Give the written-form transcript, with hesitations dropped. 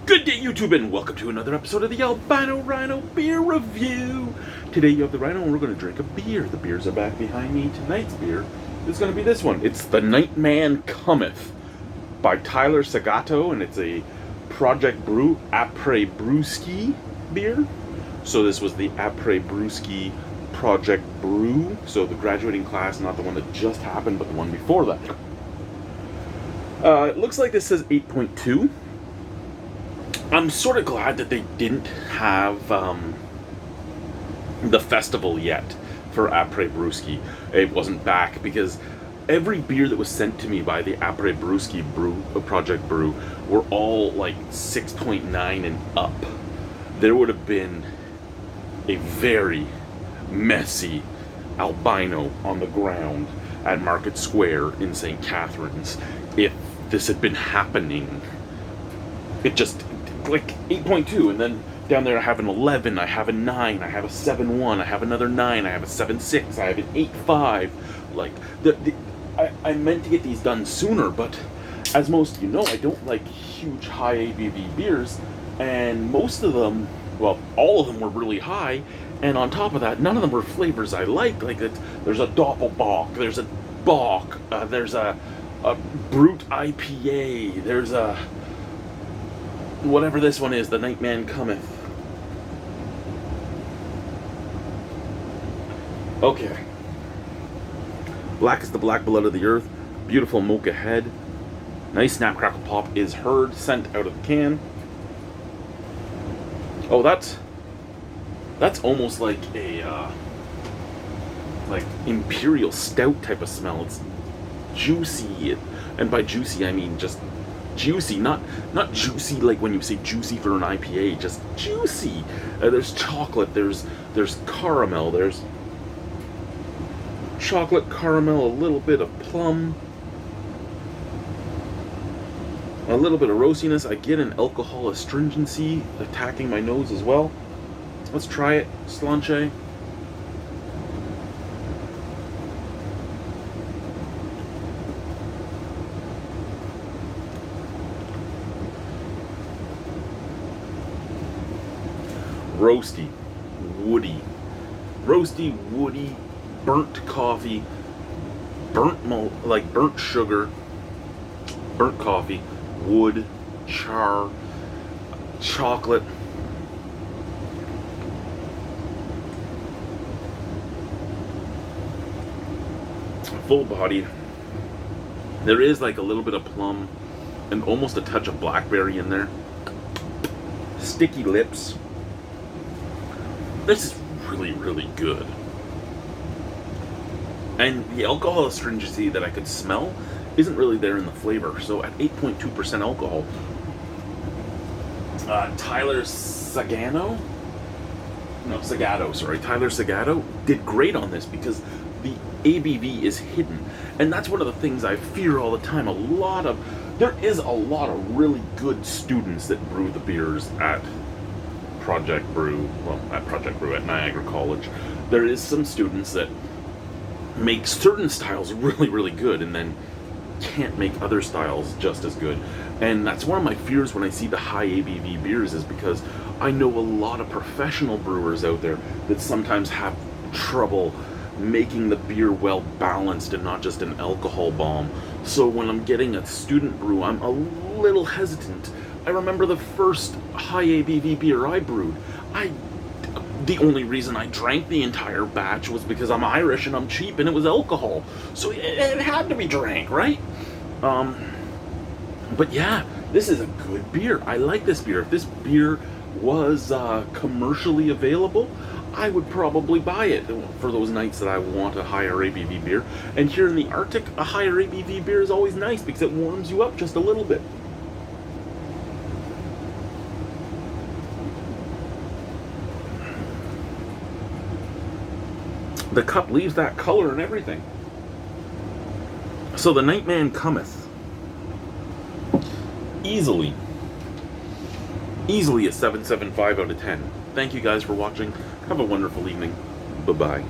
Good day, YouTube, and welcome to another episode of the Albino Rhino Beer Review. Today you have the Rhino, and we're going to drink a beer. The beers are back behind me. Tonight's beer is going to be this one. It's the Nightman Cometh by Tyler Segato, and it's a Project Brew Après Brewski beer. So this was the Après Brewski Project Brew. So the graduating class, not the one that just happened, but the one before that. It looks like this says 8.2. I'm sort of glad that they didn't have the festival yet for Après Brewski. It wasn't back because every beer that was sent to me by the Après Brewski Project Brew were all like 6.9 and up. There would have been a very messy albino on the ground at Market Square in St. Catharines if this had been happening. It just, like 8.2, and then down there I have an 11, I have a 9, I have a 7.1, I have another 9, I have a 7.6, I have an 8.5. Like, I meant to get these done sooner, but as most of you know, I don't like huge high ABV beers, and most of them, well, all of them were really high, and on top of that, none of them were flavors I like. Like, there's a Doppelbock, there's a Bock, there's a Brute IPA, there's a whatever this one is, the Nightman Cometh. Okay. Black is the black blood of the earth. Beautiful mocha head. Nice snap crackle pop is heard, sent out of the can. Oh, that's almost like a like imperial stout type of smell. It's juicy, and by juicy I mean just juicy, not juicy like when you say juicy for an IPA, just juicy. There's chocolate, there's caramel, there's chocolate, caramel, a little bit of plum, a little bit of roastiness. I get an alcohol astringency attacking my nose as well. Let's try it. Slanche. Roasty, woody, burnt coffee, burnt sugar, burnt coffee, wood, char, chocolate. Full bodied. There is like a little bit of plum and almost a touch of blackberry in there. Sticky lips. This is really, really good. And the alcohol astringency that I could smell isn't really there in the flavor. So at 8.2% alcohol, Tyler Segato did great on this because the ABV is hidden. And that's one of the things I fear all the time. There is a lot of really good students that brew the beers at Project Brew at Niagara College. There is some students that make certain styles really, really good and then can't make other styles just as good. And that's one of my fears when I see the high ABV beers, is because I know a lot of professional brewers out there that sometimes have trouble making the beer well balanced and not just an alcohol bomb. So when I'm getting a student brew, I'm a little hesitant. I remember the first high ABV beer I brewed. The only reason I drank the entire batch was because I'm Irish and I'm cheap and it was alcohol. So it had to be drank, right? But yeah, this is a good beer. I like this beer. If this beer was commercially available, I would probably buy it for those nights that I want a higher ABV beer. And here in the Arctic, a higher ABV beer is always nice because it warms you up just a little bit. The cup leaves that color and everything. So the Nightman Cometh. Easily a 7.75 out of 10. Thank you guys for watching. Have a wonderful evening. Bye-bye.